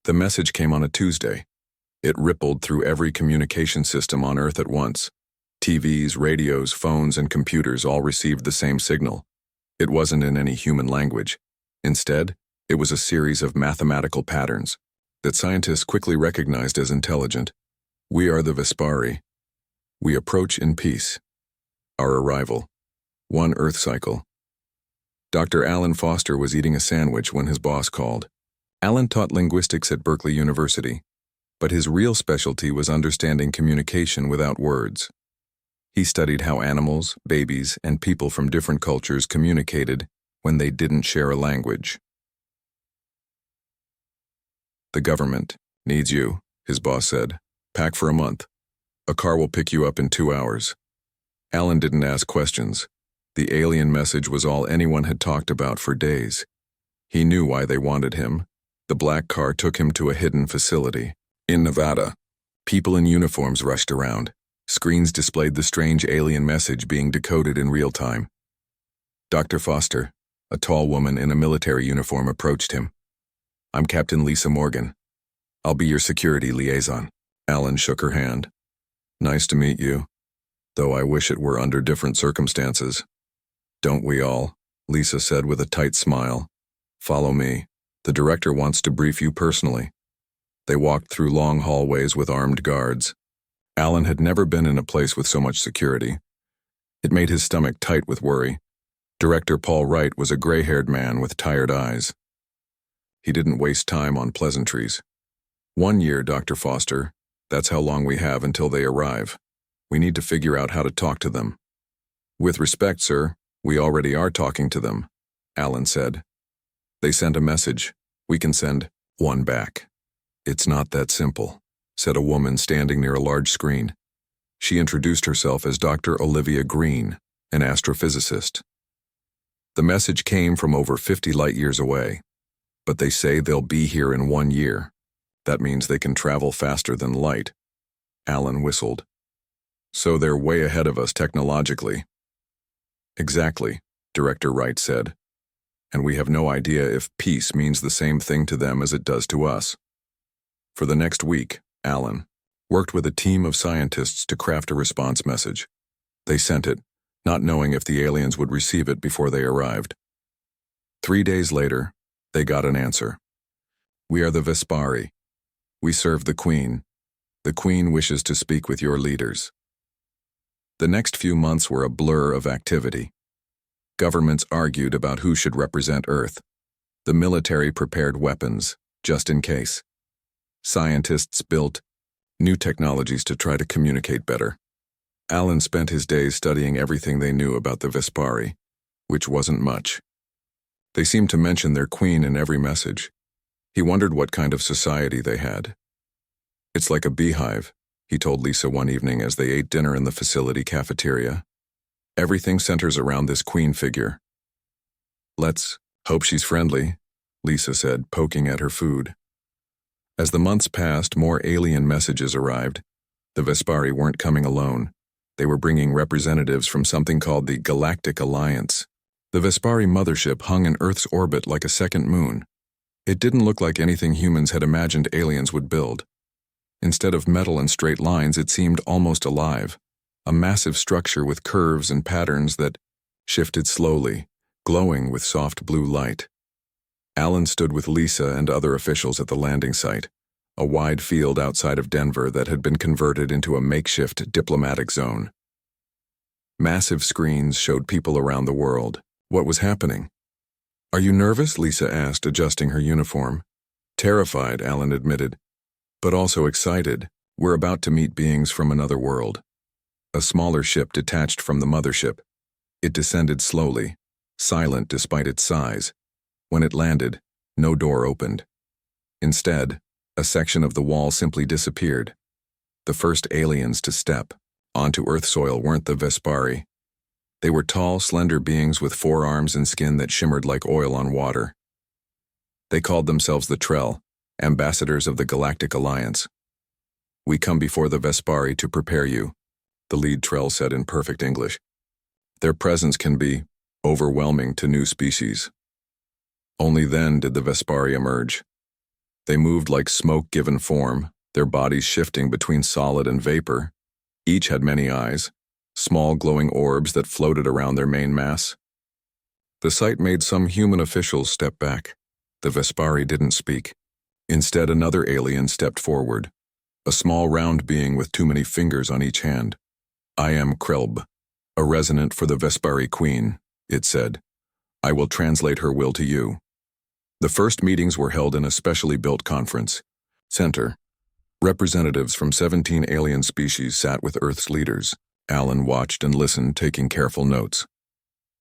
The message came on a Tuesday. It rippled through every communication system on Earth at once. TVs, radios, phones, and computers all received the same signal. It wasn't in any human language. Instead, it was a series of mathematical patterns that scientists quickly recognized as intelligent. We are the Vespari. We approach in peace. Our arrival. One Earth cycle. Dr. Alan Foster was eating a sandwich when his boss called. Alan taught linguistics at Berkeley University, but his real specialty was understanding communication without words. He studied how animals, babies, and people from different cultures communicated when they didn't share a language. The government needs you, his boss said. Pack for a month. A car will pick you up in 2 hours. Alan didn't ask questions. The alien message was all anyone had talked about for days. He knew why they wanted him. The black car took him to a hidden facility. In Nevada, people in uniforms rushed around. Screens displayed the strange alien message being decoded in real time. Dr. Foster, a tall woman in a military uniform, approached him. I'm Captain Lisa Morgan. I'll be your security liaison. Alan shook her hand. Nice to meet you, though I wish it were under different circumstances. Don't we all? Lisa said with a tight smile. Follow me. The director wants to brief you personally. They walked through long hallways with armed guards. Alan had never been in a place with so much security. It made his stomach tight with worry. Director Paul Wright was a gray-haired man with tired eyes. He didn't waste time on pleasantries. 1 year, Dr. Foster. That's how long we have until they arrive. We need to figure out how to talk to them. With respect, sir, we already are talking to them, Alan said. They sent a message. We can send one back. It's not that simple, said a woman standing near a large screen. She introduced herself as Dr. Olivia Green, an astrophysicist. The message came from over 50 light-years away, but they say they'll be here in 1 year. That means they can travel faster than light. Alan whistled. So they're way ahead of us technologically. Exactly, Director Wright said. And we have no idea if peace means the same thing to them as it does to us. For the next week, Alan worked with a team of scientists to craft a response message. They sent it, not knowing if the aliens would receive it before they arrived. 3 days later, they got an answer. We are the Vespari. We serve the Queen. The Queen wishes to speak with your leaders. The next few months were a blur of activity. Governments argued about who should represent Earth. The military prepared weapons, just in case. Scientists built new technologies to try to communicate better. Alan spent his days studying everything they knew about the Vespari, which wasn't much. They seemed to mention their queen in every message. He wondered what kind of society they had. It's like a beehive, he told Lisa one evening as they ate dinner in the facility cafeteria. Everything centers around this queen figure. Let's hope she's friendly, Lisa said, poking at her food. As the months passed, more alien messages arrived. The Vespari weren't coming alone. They were bringing representatives from something called the Galactic Alliance. The Vespari mothership hung in Earth's orbit like a second moon. It didn't look like anything humans had imagined aliens would build. Instead of metal and straight lines, it seemed almost alive, a massive structure with curves and patterns that shifted slowly, glowing with soft blue light. Alan stood with Lisa and other officials at the landing site, a wide field outside of Denver that had been converted into a makeshift diplomatic zone. Massive screens showed people around the world. What was happening? Are you nervous? Lisa asked, adjusting her uniform. Terrified, Alan admitted, but also excited. We're about to meet beings from another world. A smaller ship detached from the mothership. It descended slowly, silent despite its size. When it landed, no door opened. Instead, a section of the wall simply disappeared. The first aliens to step onto Earth soil weren't the Vespari. They were tall, slender beings with 4 arms and skin that shimmered like oil on water. They called themselves the Trell, ambassadors of the Galactic Alliance. We come before the Vespari to prepare you, the lead Trell said in perfect English. Their presence can be overwhelming to new species. Only then did the Vespari emerge. They moved like smoke given form, their bodies shifting between solid and vapor. Each had many eyes, small glowing orbs that floated around their main mass. The sight made some human officials step back. The Vespari didn't speak. Instead, another alien stepped forward, a small round being with too many fingers on each hand. "I am Krelb, a resonant for the Vespari Queen," it said. "I will translate her will to you." The first meetings were held in a specially built conference center. Representatives from 17 alien species sat with Earth's leaders. Alan watched and listened, taking careful notes.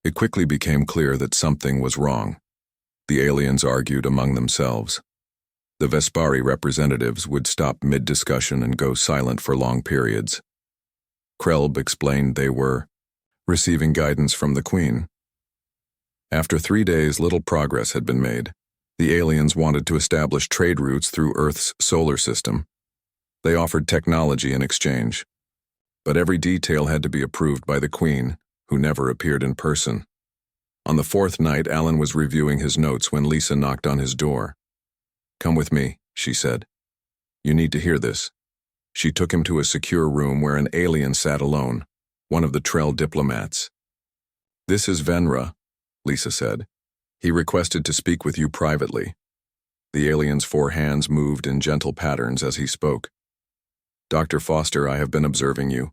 It quickly became clear that something was wrong. The aliens argued among themselves. The Vespari representatives would stop mid-discussion and go silent for long periods. Krelb explained they were receiving guidance from the Queen. After 3 days, little progress had been made. The aliens wanted to establish trade routes through Earth's solar system. They offered technology in exchange. But every detail had to be approved by the Queen, who never appeared in person. On the 4th night, Alan was reviewing his notes when Lisa knocked on his door. "Come with me," she said. "You need to hear this." She took him to a secure room where an alien sat alone, one of the Trell diplomats. "This is Venra," Lisa said. "He requested to speak with you privately." The alien's 4 hands moved in gentle patterns as he spoke. "Dr. Foster, I have been observing you.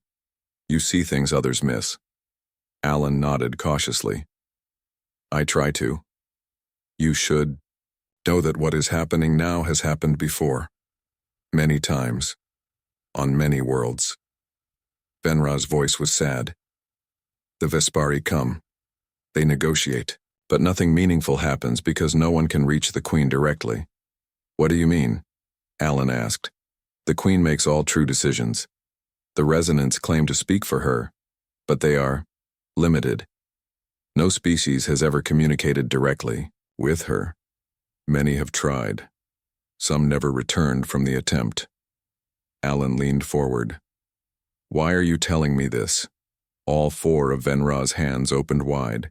You see things others miss." Alan nodded cautiously. "I try to. You should know that what is happening now has happened before. Many times. On many worlds." Venra's voice was sad. "The Vespari come. They negotiate. But nothing meaningful happens because no one can reach the Queen directly." "What do you mean?" Alan asked. "The Queen makes all true decisions. The resonants claim to speak for her, but they are limited. No species has ever communicated directly with her. Many have tried. Some never returned from the attempt." Alan leaned forward. "Why are you telling me this?" All 4 of Venra's hands opened wide.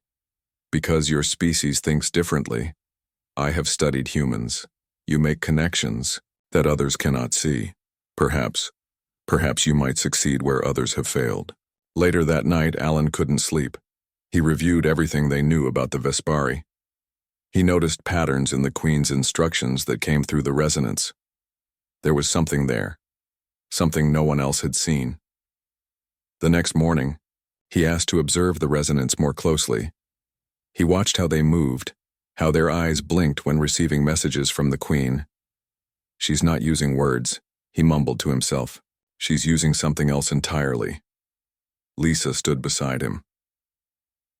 "Because your species thinks differently. I have studied humans. You make connections that others cannot see. Perhaps you might succeed where others have failed." Later that night, Alan couldn't sleep. He reviewed everything they knew about the Vespari. He noticed patterns in the Queen's instructions that came through the resonance. There was something there, something no one else had seen. The next morning, he asked to observe the resonance more closely. He watched how they moved, how their eyes blinked when receiving messages from the Queen. "She's not using words," he mumbled to himself. "She's using something else entirely." Lisa stood beside him.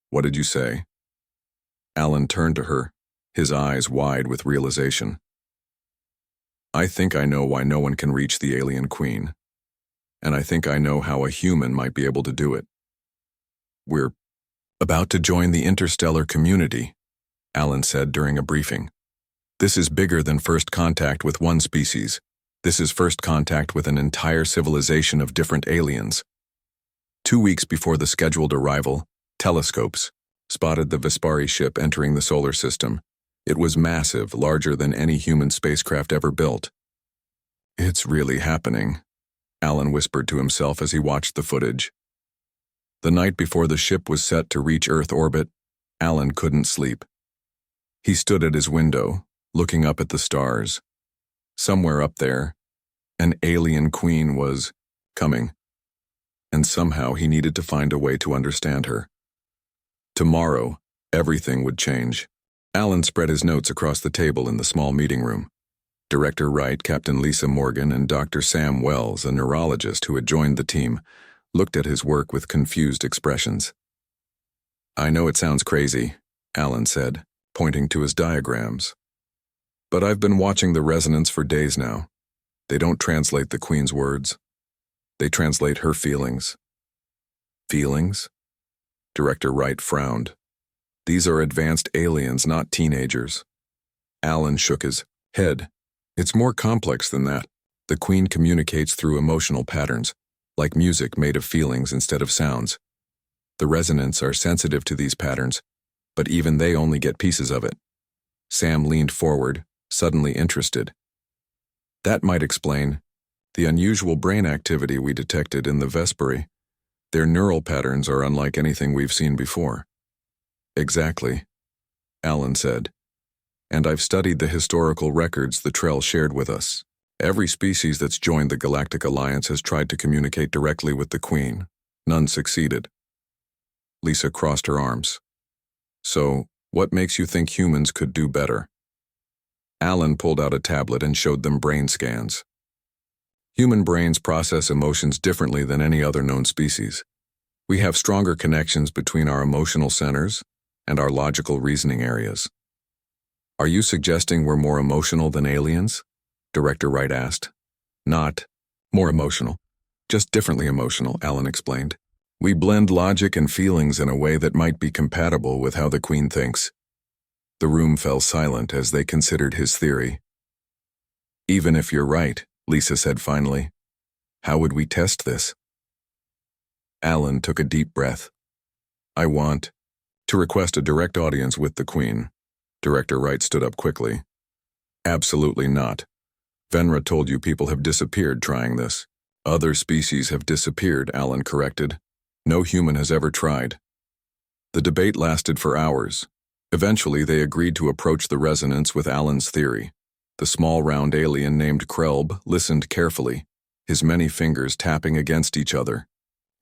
"What did you say?" Alan turned to her, his eyes wide with realization. "I think I know why no one can reach the alien Queen. And I think I know how a human might be able to do it. We're about to join the interstellar community," Alan said during a briefing. "This is bigger than first contact with one species. This is first contact with an entire civilization of different aliens." 2 weeks before the scheduled arrival, telescopes spotted the Vespari ship entering the solar system. It was massive, larger than any human spacecraft ever built. "It's really happening," Alan whispered to himself as he watched the footage. The night before the ship was set to reach Earth orbit, Alan couldn't sleep. He stood at his window, looking up at the stars. Somewhere up there, an alien Queen was coming. And somehow he needed to find a way to understand her. Tomorrow, everything would change. Alan spread his notes across the table in the small meeting room. Director Wright, Captain Lisa Morgan, and Dr. Sam Wells, a neurologist who had joined the team, looked at his work with confused expressions. "I know it sounds crazy," Alan said, pointing to his diagrams. "But I've been watching the resonance for days now. They don't translate the Queen's words. They translate her feelings." "Feelings?" Director Wright frowned. "These are advanced aliens, not teenagers." Alan shook his head. "It's more complex than that. The Queen communicates through emotional patterns, like music made of feelings instead of sounds. The resonants are sensitive to these patterns, but even they only get pieces of it." Sam leaned forward, suddenly interested. That might explain the unusual brain activity we detected in the Vesperi. Their neural patterns are unlike anything we've seen before. Exactly, Alan said. And I've studied the historical records the Trell shared with us. Every species that's joined the Galactic Alliance has tried to communicate directly with the Queen. None succeeded. Lisa crossed her arms. So, what makes you think humans could do better? Alan pulled out a tablet and showed them brain scans. Human brains process emotions differently than any other known species. We have stronger connections between our emotional centers and our logical reasoning areas. Are you suggesting we're more emotional than aliens? Director Wright asked. Not more emotional, just differently emotional, Alan explained. We blend logic and feelings in a way that might be compatible with how the Queen thinks. The room fell silent as they considered his theory. Even if you're right, Lisa said finally, how would we test this? Alan took a deep breath. I want to request a direct audience with the Queen. Director Wright stood up quickly. Absolutely not. Venra told you people have disappeared trying this. Other species have disappeared, Alan corrected. No human has ever tried. The debate lasted for hours. Eventually, they agreed to approach the resonance with Alan's theory. The small round alien named Krelb listened carefully, his many fingers tapping against each other.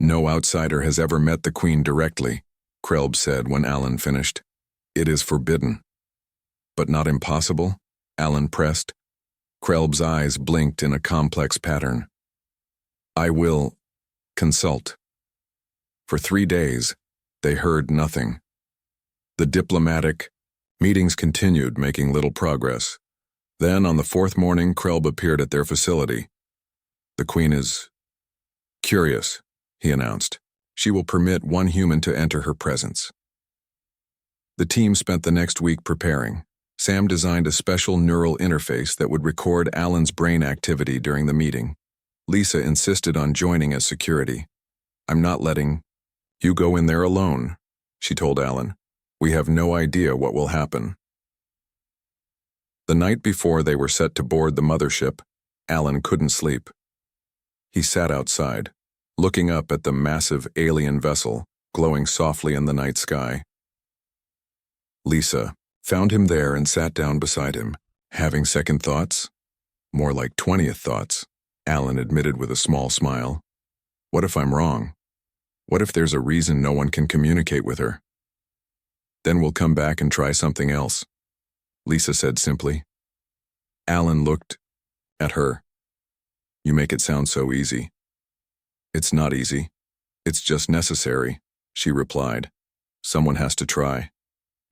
No outsider has ever met the Queen directly, Krelb said when Alan finished. It is forbidden. But not impossible? Alan pressed. Krelb's eyes blinked in a complex pattern. I will consult. For 3 days, they heard nothing. The diplomatic meetings continued, making little progress. Then, on the 4th morning, Krelb appeared at their facility. The Queen is curious, he announced. She will permit one human to enter her presence. The team spent the next week preparing. Sam designed a special neural interface that would record Alan's brain activity during the meeting. Lisa insisted on joining as security. I'm not letting you go in there alone, she told Alan. We have no idea what will happen. The night before they were set to board the mothership, Alan couldn't sleep. He sat outside, looking up at the massive alien vessel glowing softly in the night sky. Lisa found him there and sat down beside him. Having second thoughts? More like 20th thoughts, Alan admitted with a small smile. What if I'm wrong? What if there's a reason no one can communicate with her? Then we'll come back and try something else, Lisa said simply. Alan looked at her. You make it sound so easy. It's not easy. It's just necessary, she replied. Someone has to try.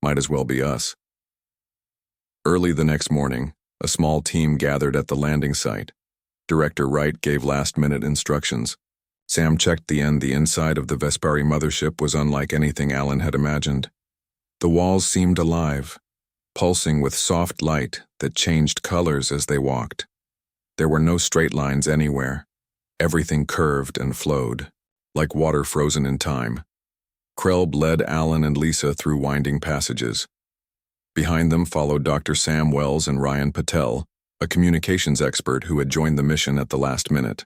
Might as well be us. Early the next morning, a small team gathered at the landing site. Director Wright gave last-minute instructions. Sam checked the inside of the Vesperi mothership was unlike anything Alan had imagined. The walls seemed alive, pulsing with soft light that changed colors as they walked. There were no straight lines anywhere. Everything curved and flowed, like water frozen in time. Krelb led Alan and Lisa through winding passages. Behind them followed Dr. Sam Wells and Ryan Patel, a communications expert who had joined the mission at the last minute.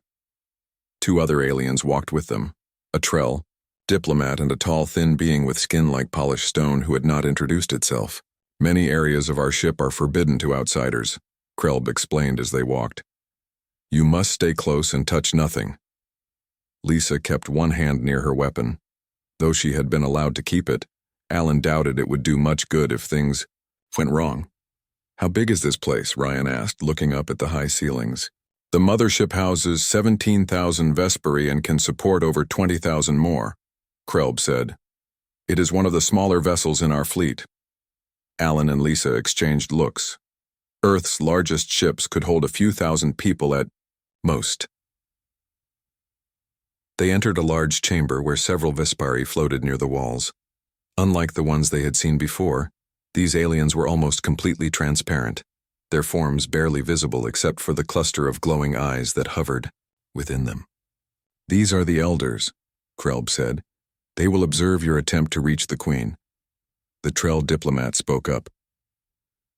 2 other aliens walked with them, a Trell, diplomat, and a tall, thin being with skin like polished stone who had not introduced itself. Many areas of our ship are forbidden to outsiders, Krelb explained as they walked. You must stay close and touch nothing. Lisa kept one hand near her weapon. Though she had been allowed to keep it, Alan doubted it would do much good if things went wrong. How big is this place? Ryan asked, looking up at the high ceilings. The mothership houses 17,000 Vesperi and can support over 20,000 more, Krelb said. It is one of the smaller vessels in our fleet. Alan and Lisa exchanged looks. Earth's largest ships could hold a few thousand people at most. They entered a large chamber where several Vesperi floated near the walls. Unlike the ones they had seen before, these aliens were almost completely transparent, their forms barely visible except for the cluster of glowing eyes that hovered within them. These are the elders, Krelb said. They will observe your attempt to reach the Queen. The Trell diplomat spoke up.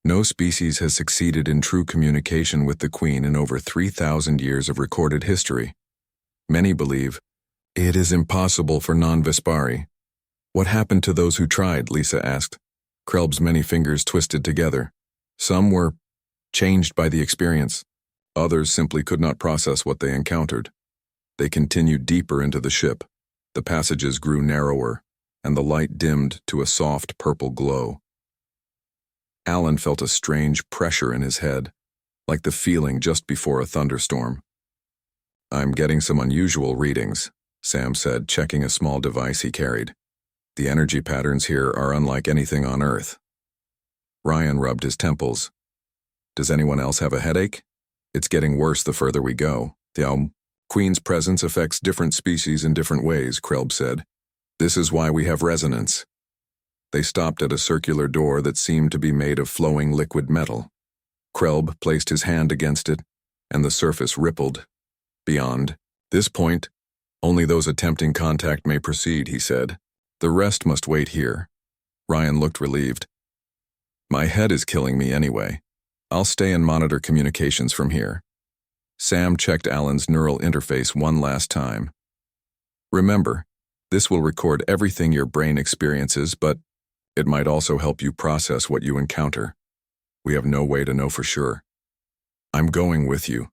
No species has succeeded in true communication with the Queen in over 3,000 years of recorded history. Many believe it is impossible for non-Vespari. What happened to those who tried? Lisa asked. Krelb's many fingers twisted together. Some were changed by the experience. Others simply could not process what they encountered. They continued deeper into the ship. The passages grew narrower, and the light dimmed to a soft purple glow. Alan felt a strange pressure in his head, like the feeling just before a thunderstorm. "I'm getting some unusual readings," Sam said, checking a small device he carried. "The energy patterns here are unlike anything on Earth." Ryan rubbed his temples. "Does anyone else have a headache? It's getting worse the further we go. The Queen's presence affects different species in different ways," Krelb said. "This is why we have resonance." They stopped at a circular door that seemed to be made of flowing liquid metal. Krelb placed his hand against it, and the surface rippled. "Beyond this point, only those attempting contact may proceed," he said. "The rest must wait here." Ryan looked relieved. "My head is killing me anyway. I'll stay and monitor communications from here." Sam checked Alan's neural interface one last time. "Remember, this will record everything your brain experiences, but it might also help you process what you encounter. We have no way to know for sure." "I'm going with you,"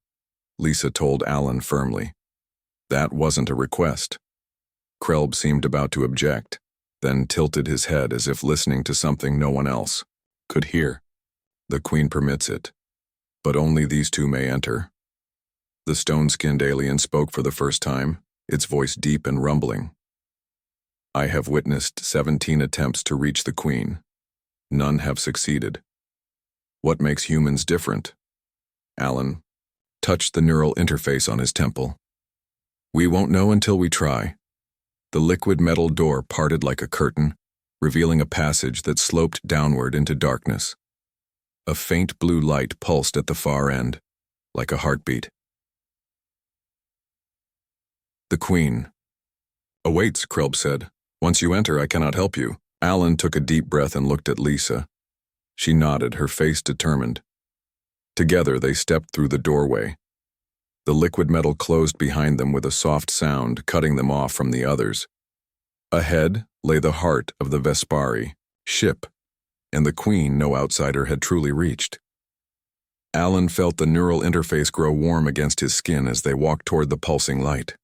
Lisa told Alan firmly. That wasn't a request. Krelb seemed about to object, then tilted his head as if listening to something no one else could hear. "The Queen permits it, but only these two may enter." The stone-skinned alien spoke for the first time, its voice deep and rumbling. "I have witnessed 17 attempts to reach the Queen. None have succeeded. What makes humans different?" Alan touched the neural interface on his temple. "We won't know until we try." The liquid metal door parted like a curtain, revealing a passage that sloped downward into darkness. A faint blue light pulsed at the far end, like a heartbeat. "The Queen awaits," Krelb said. "Once you enter, I cannot help you." Alan took a deep breath and looked at Lisa. She nodded, her face determined. Together, they stepped through the doorway. The liquid metal closed behind them with a soft sound, cutting them off from the others. Ahead lay the heart of the Vespari ship, and the Queen no outsider had truly reached. Alan felt the neural interface grow warm against his skin as they walked toward the pulsing light.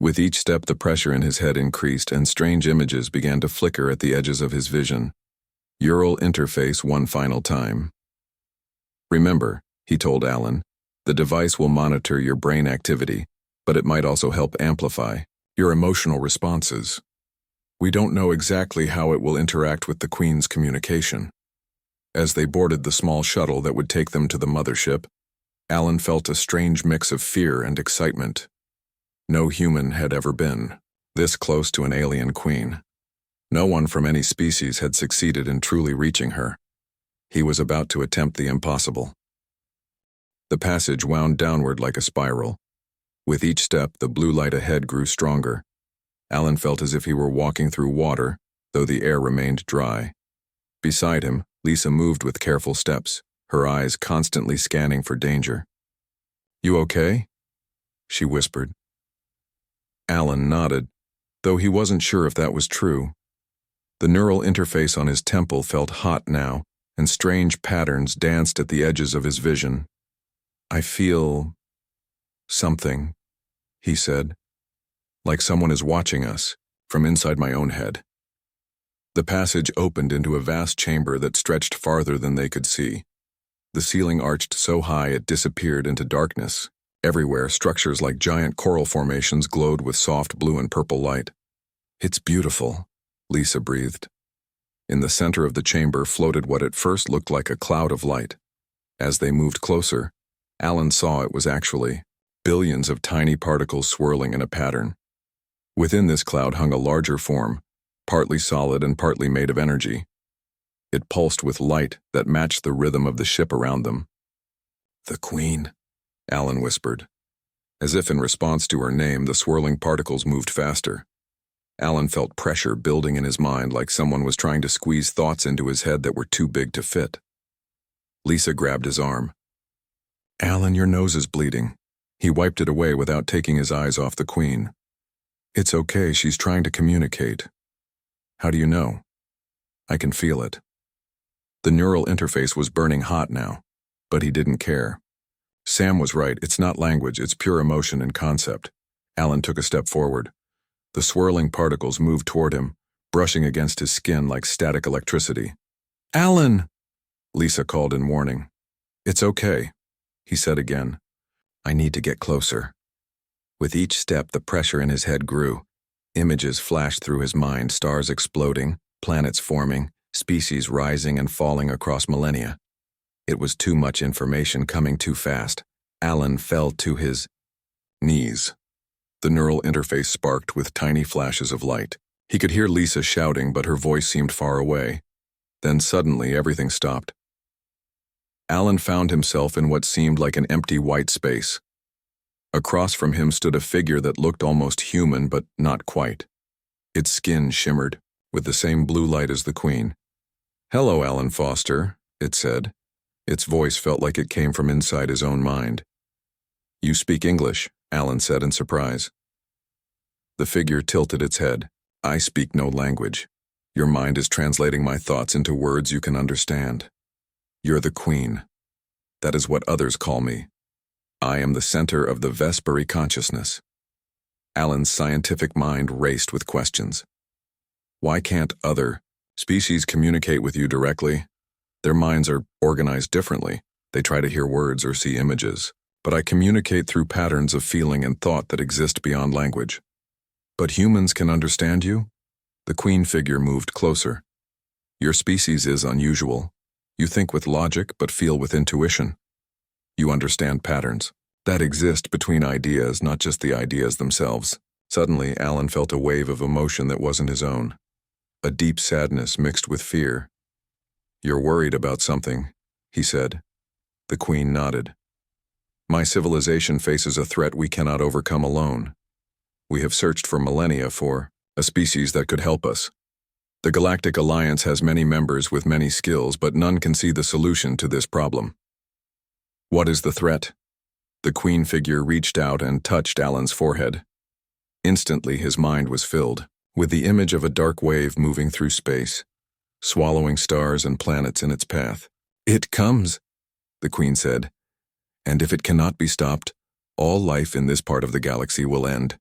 With each step, the pressure in his head increased, and strange images began to flicker at the edges of his vision. Neural interface one final time. "Remember," he told Alan, "the device will monitor your brain activity, but it might also help amplify your emotional responses. We don't know exactly how it will interact with the Queen's communication." As they boarded the small shuttle that would take them to the mothership, Alan felt a strange mix of fear and excitement. No human had ever been this close to an alien queen. No one from any species had succeeded in truly reaching her. He was about to attempt the impossible. The passage wound downward like a spiral. With each step, the blue light ahead grew stronger. Alan felt as if he were walking through water, though the air remained dry. Beside him, Lisa moved with careful steps, her eyes constantly scanning for danger. "You okay?" she whispered. Alan nodded, though he wasn't sure if that was true. The neural interface on his temple felt hot now, and strange patterns danced at the edges of his vision. "I feel something," he said, "like someone is watching us from inside my own head." The passage opened into a vast chamber that stretched farther than they could see. The ceiling arched so high it disappeared into darkness. Everywhere, structures like giant coral formations glowed with soft blue and purple light. "It's beautiful," Lisa breathed. In the center of the chamber floated what at first looked like a cloud of light. As they moved closer, Alan saw it was actually billions of tiny particles swirling in a pattern. Within this cloud hung a larger form, partly solid and partly made of energy. It pulsed with light that matched the rhythm of the ship around them. "The Queen," Alan whispered. As if in response to her name, the swirling particles moved faster. Alan felt pressure building in his mind, like someone was trying to squeeze thoughts into his head that were too big to fit. Lisa grabbed his arm. Alan, your nose is bleeding. He wiped it away without taking his eyes off the Queen. It's okay, she's trying to communicate. How do you know? I can feel it. The neural interface was burning hot now, but he didn't care. Sam was right, it's not language, it's pure emotion and concept. Alan took a step forward. The swirling particles moved toward him, brushing against his skin like static electricity. Alan! Lisa called in warning. It's okay, he said again. I need to get closer. With each step, the pressure in his head grew. Images flashed through his mind, stars exploding, planets forming, species rising and falling across millennia. It was too much information coming too fast. Alan fell to his knees. The neural interface sparked with tiny flashes of light. He could hear Lisa shouting, but her voice seemed far away. Then suddenly everything stopped. Alan found himself in what seemed like an empty white space. Across from him stood a figure that looked almost human, but not quite. Its skin shimmered, with the same blue light as the Queen. Hello, Alan Foster, it said. Its voice felt like it came from inside his own mind. You speak English, Alan said in surprise. The figure tilted its head. I speak no language. Your mind is translating my thoughts into words you can understand. You're the Queen. That is what others call me. I am the center of the Vesperi consciousness. Alan's scientific mind raced with questions. Why can't other species communicate with you directly? Their minds are organized differently. They try to hear words or see images. But I communicate through patterns of feeling and thought that exist beyond language. But humans can understand you? The Queen figure moved closer. Your species is unusual. You think with logic, but feel with intuition. You understand patterns that exist between ideas, not just the ideas themselves. Suddenly, Alan felt a wave of emotion that wasn't his own. A deep sadness mixed with fear. You're worried about something, he said. The Queen nodded. My civilization faces a threat we cannot overcome alone. We have searched for millennia for a species that could help us. The Galactic Alliance has many members with many skills, but none can see the solution to this problem. What is the threat? The Queen figure reached out and touched Alan's forehead. Instantly, his mind was filled with the image of a dark wave moving through space, swallowing stars and planets in its path. It comes, the Queen said, and if it cannot be stopped, all life in this part of the galaxy will end.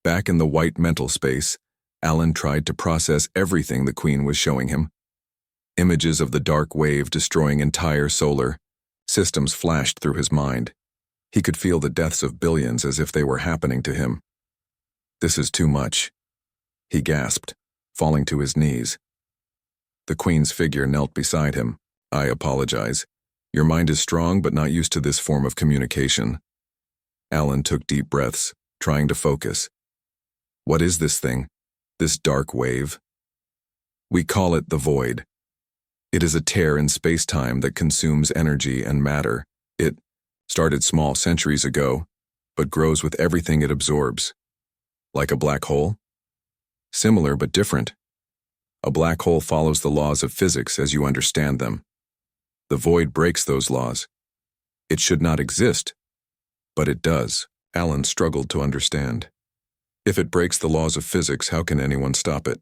Back in the white mental space, Alan tried to process everything the Queen was showing him. Images of the dark wave destroying entire solar systems flashed through his mind. He could feel the deaths of billions as if they were happening to him. This is too much, he gasped, falling to his knees. The Queen's figure knelt beside him. I apologize. Your mind is strong but not used to this form of communication. Alan took deep breaths, trying to focus. What is this thing? This dark wave? We call it the void. It is a tear in space-time that consumes energy and matter. It started small centuries ago, but grows with everything it absorbs. Like a black hole? Similar but different. A black hole follows the laws of physics as you understand them. The void breaks those laws. It should not exist, but it does. Alan struggled to understand. If it breaks the laws of physics, how can anyone stop it?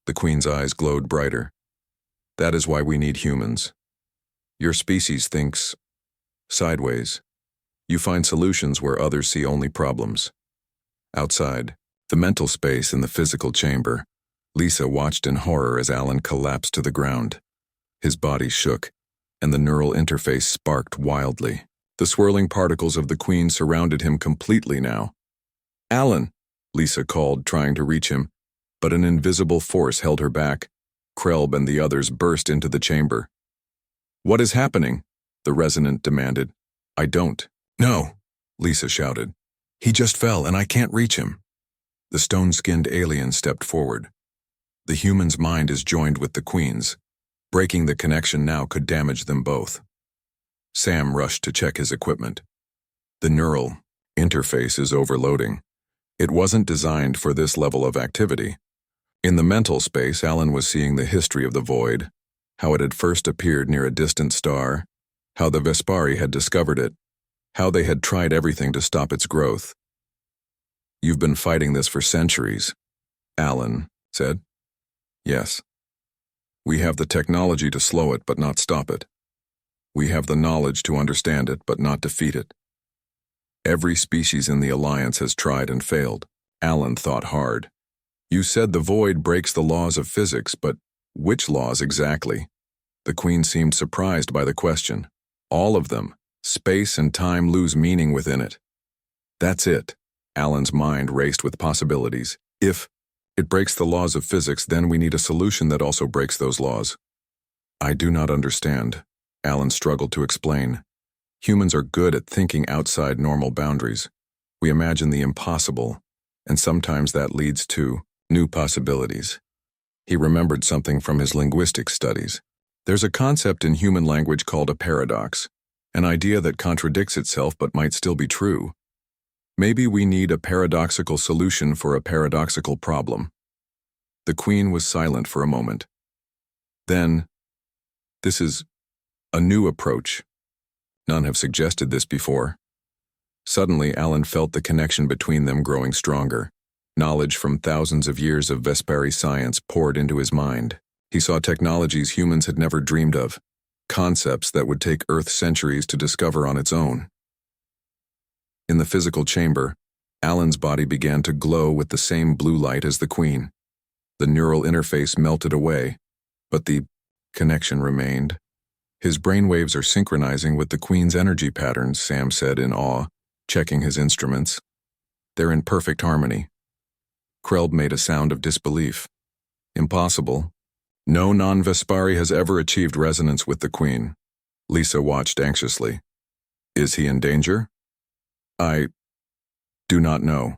The Queen's eyes glowed brighter. That is why we need humans. Your species thinks sideways. You find solutions where others see only problems. Outside, the mental space in the physical chamber, Lisa watched in horror as Alan collapsed to the ground. His body shook, and the neural interface sparked wildly. The swirling particles of the Queen surrounded him completely now. Alan, Lisa called, trying to reach him, but an invisible force held her back. Krelb and the others burst into the chamber. What is happening? The resonant demanded. I don't. No, Lisa shouted. He just fell and I can't reach him. The stone-skinned alien stepped forward. The human's mind is joined with the Queen's. Breaking the connection now could damage them both. Sam rushed to check his equipment. The neural interface is overloading. It wasn't designed for this level of activity. In the mental space, Alan was seeing the history of the void, how it had first appeared near a distant star, how the Vespari had discovered it, how they had tried everything to stop its growth. "You've been fighting this for centuries," Alan said. "Yes. We have the technology to slow it but not stop it. We have the knowledge to understand it but not defeat it. Every species in the Alliance has tried and failed." Alan thought hard. "You said the void breaks the laws of physics, but which laws exactly?" The Queen seemed surprised by the question. "All of them. Space and time lose meaning within it." "That's it." Alan's mind raced with possibilities. "If it breaks the laws of physics, then we need a solution that also breaks those laws." "I do not understand," Alan struggled to explain. "Humans are good at thinking outside normal boundaries. We imagine the impossible, and sometimes that leads to new possibilities." He remembered something from his linguistic studies. There's a concept in human language called a paradox, an idea that contradicts itself but might still be true. Maybe we need a paradoxical solution for a paradoxical problem. The Queen was silent for a moment. Then, "This is a new approach. None have suggested this before." Suddenly, Alan felt the connection between them growing stronger. Knowledge from thousands of years of Vespari science poured into his mind. He saw technologies humans had never dreamed of, concepts that would take Earth centuries to discover on its own. In the physical chamber, Alan's body began to glow with the same blue light as the Queen. The neural interface melted away, but the connection remained. "His brainwaves are synchronizing with the Queen's energy patterns," Sam said in awe, checking his instruments. "They're in perfect harmony." Krelb made a sound of disbelief. "Impossible. No non-Vespari has ever achieved resonance with the Queen." Lisa watched anxiously. "Is he in danger?" "I do not know,"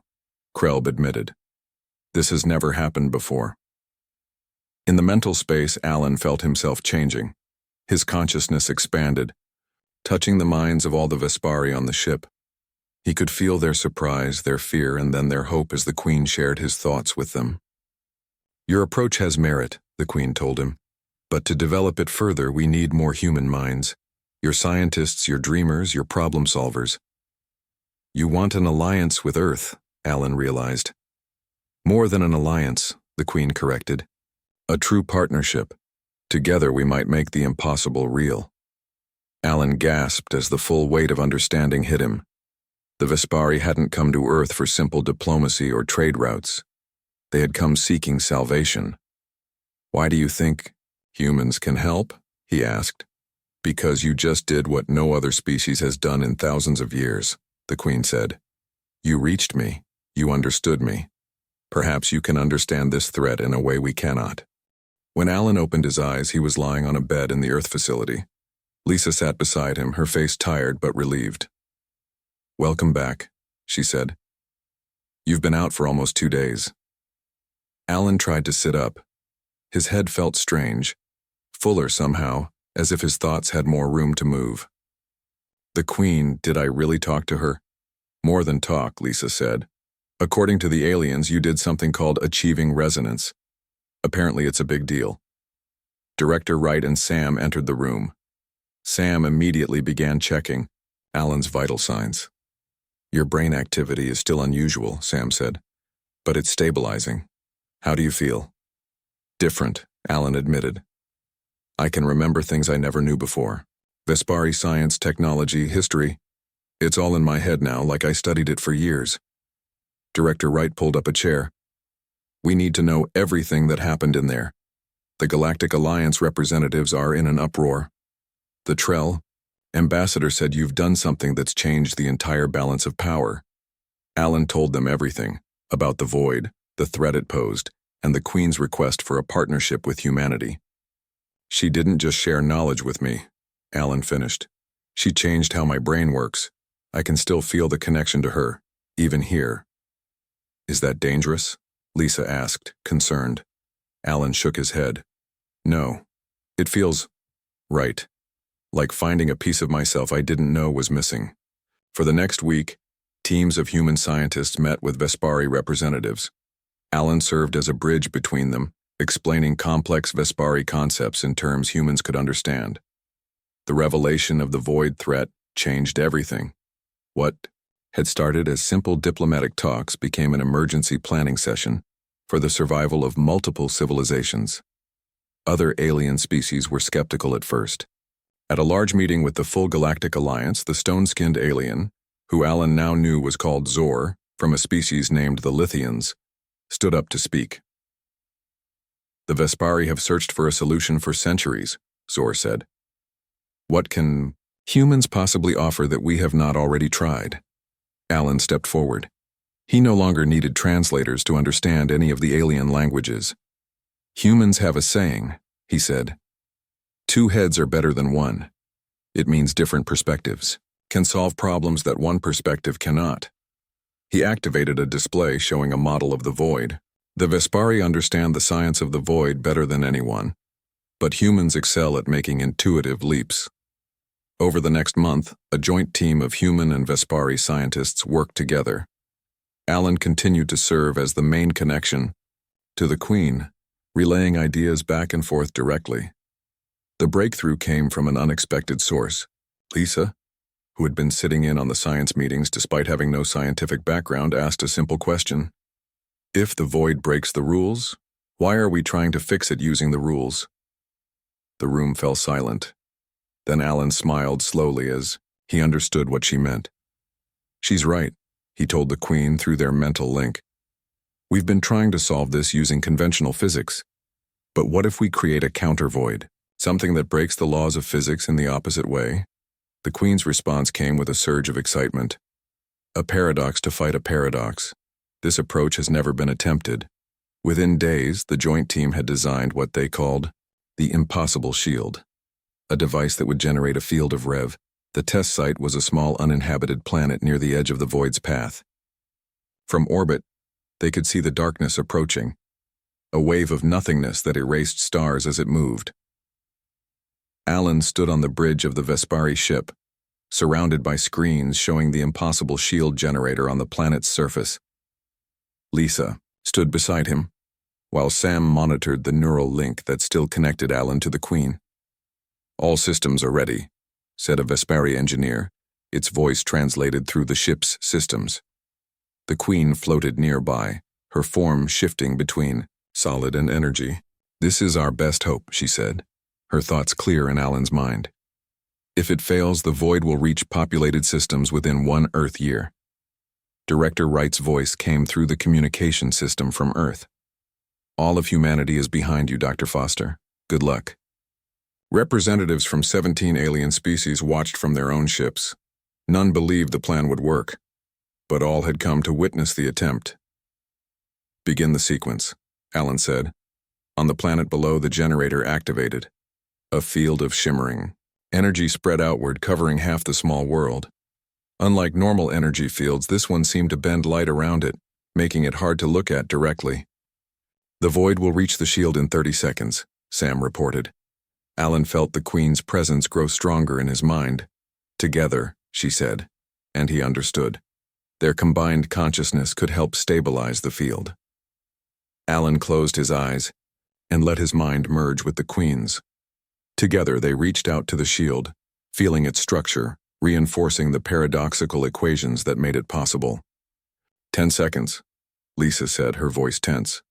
Krelb admitted. "This has never happened before." In the mental space, Alan felt himself changing. His consciousness expanded, touching the minds of all the Vespari on the ship. He could feel their surprise, their fear, and then their hope as the Queen shared his thoughts with them. "Your approach has merit," the Queen told him. "But to develop it further, we need more human minds. Your scientists, your dreamers, your problem solvers." "You want an alliance with Earth," Alan realized. "More than an alliance," the Queen corrected. "A true partnership. Together we might make the impossible real." Alan gasped as the full weight of understanding hit him. The Vespari hadn't come to Earth for simple diplomacy or trade routes. They had come seeking salvation. "Why do you think humans can help?" he asked. "Because you just did what no other species has done in thousands of years," the Queen said. "You reached me. You understood me. Perhaps you can understand this threat in a way we cannot." When Alan opened his eyes, he was lying on a bed in the Earth facility. Lisa sat beside him, her face tired but relieved. "Welcome back," she said. "You've been out for almost 2 days." Alan tried to sit up. His head felt strange, fuller somehow, as if his thoughts had more room to move. "The Queen, did I really talk to her?" "More than talk," Lisa said. "According to the aliens, you did something called achieving resonance. Apparently it's a big deal." Director Wright and Sam entered the room. Sam immediately began checking Alan's vital signs. "Your brain activity is still unusual," Sam said, "but it's stabilizing. How do you feel?" "Different," Alan admitted. "I can remember things I never knew before. Vespari science, technology, history. It's all in my head now, like I studied it for years." Director Wright pulled up a chair. "We need to know everything that happened in there. The Galactic Alliance representatives are in an uproar. The Trell ambassador said you've done something that's changed the entire balance of power." Alan told them everything about the void, the threat it posed, and the Queen's request for a partnership with humanity. "She didn't just share knowledge with me," Alan finished. "She changed how my brain works. I can still feel the connection to her, even here." "Is that dangerous?" Lisa asked, concerned. Alan shook his head. "No. It feels right. Like finding a piece of myself I didn't know was missing." For the next week, teams of human scientists met with Vespari representatives. Alan served as a bridge between them, explaining complex Vespari concepts in terms humans could understand. The revelation of the void threat changed everything. What had started as simple diplomatic talks became an emergency planning session for the survival of multiple civilizations. Other alien species were skeptical at first. At a large meeting with the full Galactic Alliance, the stone-skinned alien, who Alan now knew was called Zor, from a species named the Lithians, stood up to speak. "The Vespari have searched for a solution for centuries," Zor said. "What can humans possibly offer that we have not already tried?" Alan stepped forward. He no longer needed translators to understand any of the alien languages. "Humans have a saying," he said. "Two heads are better than one." It means different perspectives can solve problems that one perspective cannot. He activated a display showing a model of the void. The Vespari understand the science of the void better than anyone, but humans excel at making intuitive leaps. Over the next month, a joint team of human and Vespari scientists worked together. Alan continued to serve as the main connection to the Queen, relaying ideas back and forth directly. The breakthrough came from an unexpected source. Lisa, who had been sitting in on the science meetings despite having no scientific background, asked a simple question. "If the void breaks the rules, why are we trying to fix it using the rules?" The room fell silent. Then Alan smiled slowly as he understood what she meant. "She's right," he told the Queen through their mental link. "We've been trying to solve this using conventional physics. But what if we create a counter-void, something that breaks the laws of physics in the opposite way?" The Queen's response came with a surge of excitement. "A paradox to fight a paradox. This approach has never been attempted." Within days, the joint team had designed what they called the impossible shield, a device that would generate a field of rev. The test site was a small uninhabited planet near the edge of the void's path. From orbit, they could see the darkness approaching, a wave of nothingness that erased stars as it moved. Alan stood on the bridge of the Vespari ship, surrounded by screens showing the impossible shield generator on the planet's surface. Lisa stood beside him, while Sam monitored the neural link that still connected Alan to the Queen. "All systems are ready," said a Vespari engineer, its voice translated through the ship's systems. The Queen floated nearby, her form shifting between solid and energy. "This is our best hope," she said, her thoughts clear in Alan's mind. "If it fails, the void will reach populated systems within 1 Earth year." Director Wright's voice came through the communication system from Earth. "All of humanity is behind you, Dr. Foster. Good luck." Representatives from 17 alien species watched from their own ships. None believed the plan would work, but all had come to witness the attempt. "Begin the sequence," Alan said. On the planet below, the generator activated. A field of shimmering energy spread outward, covering half the small world. Unlike normal energy fields, this one seemed to bend light around it, making it hard to look at directly. "The void will reach the shield in 30 seconds, Sam reported. Alan felt the Queen's presence grow stronger in his mind. "Together," she said, and he understood. Their combined consciousness could help stabilize the field. Alan closed his eyes and let his mind merge with the Queen's. Together they reached out to the shield, feeling its structure, reinforcing the paradoxical equations that made it possible. 10 seconds, Lisa said, her voice tense.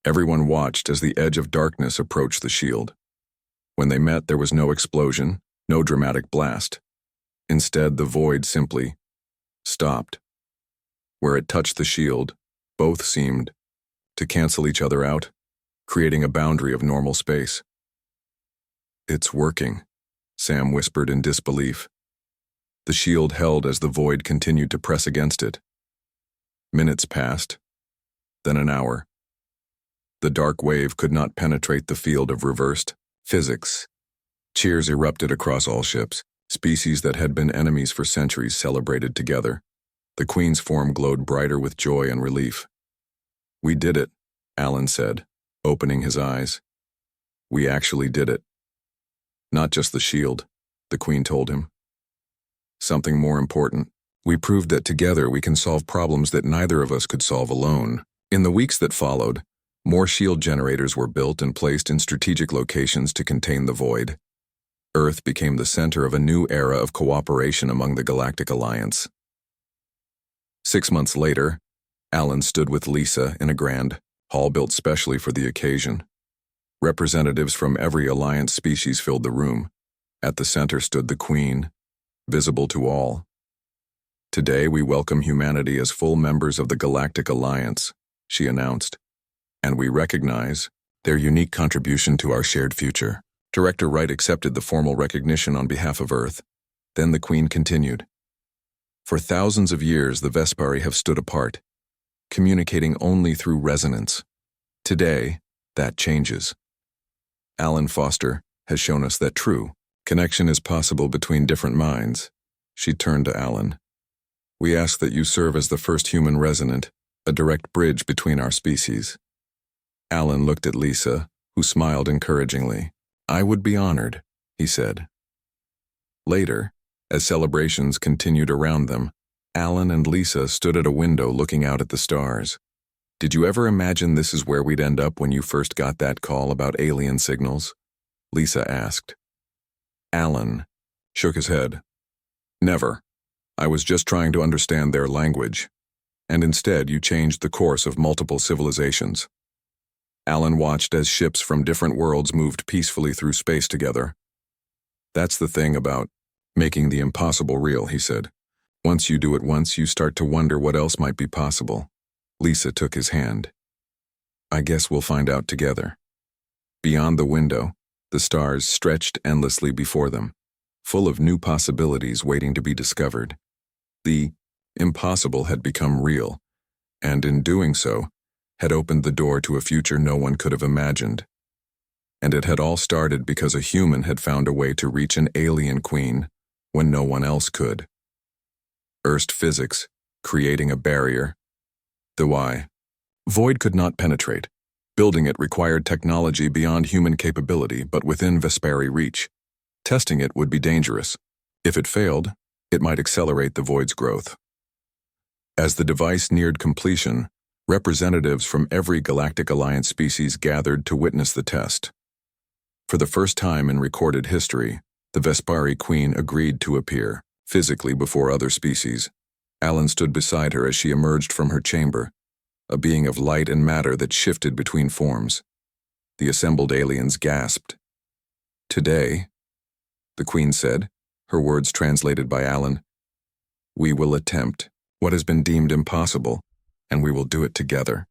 Everyone watched as the edge of darkness approached the shield. When they met, there was no explosion, no dramatic blast. Instead, the void simply stopped. Where it touched the shield, both seemed to cancel each other out, creating a boundary of normal space. "It's working," Sam whispered in disbelief. The shield held as the void continued to press against it. Minutes passed, then an hour. The dark wave could not penetrate the field of reversed physics. Cheers erupted across all ships. Species that had been enemies for centuries celebrated together. The Queen's form glowed brighter with joy and relief. "We did it," Alan said, opening his eyes. "We actually did it." "Not just the shield," the Queen told him. "Something more important. We proved that together we can solve problems that neither of us could solve alone." In the weeks that followed, More shield generators were built and placed in strategic locations to contain the void. Earth became the center of a new era of cooperation among the Galactic Alliance. 6 months later, Alan stood with Lisa in a grand hall built specially for the occasion. Representatives from every Alliance species filled the room. At the center stood the Queen, visible to all. "Today we welcome humanity as full members of the Galactic Alliance," she announced, "and we recognize their unique contribution to our shared future." Director Wright accepted the formal recognition on behalf of Earth. Then the Queen continued. "For thousands of years the Vespari have stood apart, communicating only through resonance. Today, that changes. Alan Foster has shown us that true connection is possible between different minds." She turned to Alan. "We ask that you serve as the first human resonant, a direct bridge between our species." Alan looked at Lisa, who smiled encouragingly. "I would be honored," he said. Later, as celebrations continued around them, Alan and Lisa stood at a window looking out at the stars. "Did you ever imagine this is where we'd end up when you first got that call about alien signals?" Lisa asked. Alan shook his head. "Never. I was just trying to understand their language. And instead you changed the course of multiple civilizations." Alan watched as ships from different worlds moved peacefully through space together. "That's the thing about making the impossible real," he said. "Once you do it once, you start to wonder what else might be possible." Lisa took his hand. "I guess we'll find out together." Beyond the window, the stars stretched endlessly before them, full of new possibilities waiting to be discovered. The impossible had become real, and in doing so, had opened the door to a future no one could have imagined. And it had all started because a human had found a way to reach an alien queen when no one else could. Earth physics, creating a barrier. The why. Void could not penetrate. Building it required technology beyond human capability but within Vespari reach. Testing it would be dangerous. If it failed, it might accelerate the void's growth. As the device neared completion, representatives from every Galactic Alliance species gathered to witness the test. For the first time in recorded history, the Vespari Queen agreed to appear, physically before other species. Alan stood beside her as she emerged from her chamber, a being of light and matter that shifted between forms. The assembled aliens gasped. "Today," the Queen said, her words translated by Alan, "we will attempt what has been deemed impossible, and we will do it together."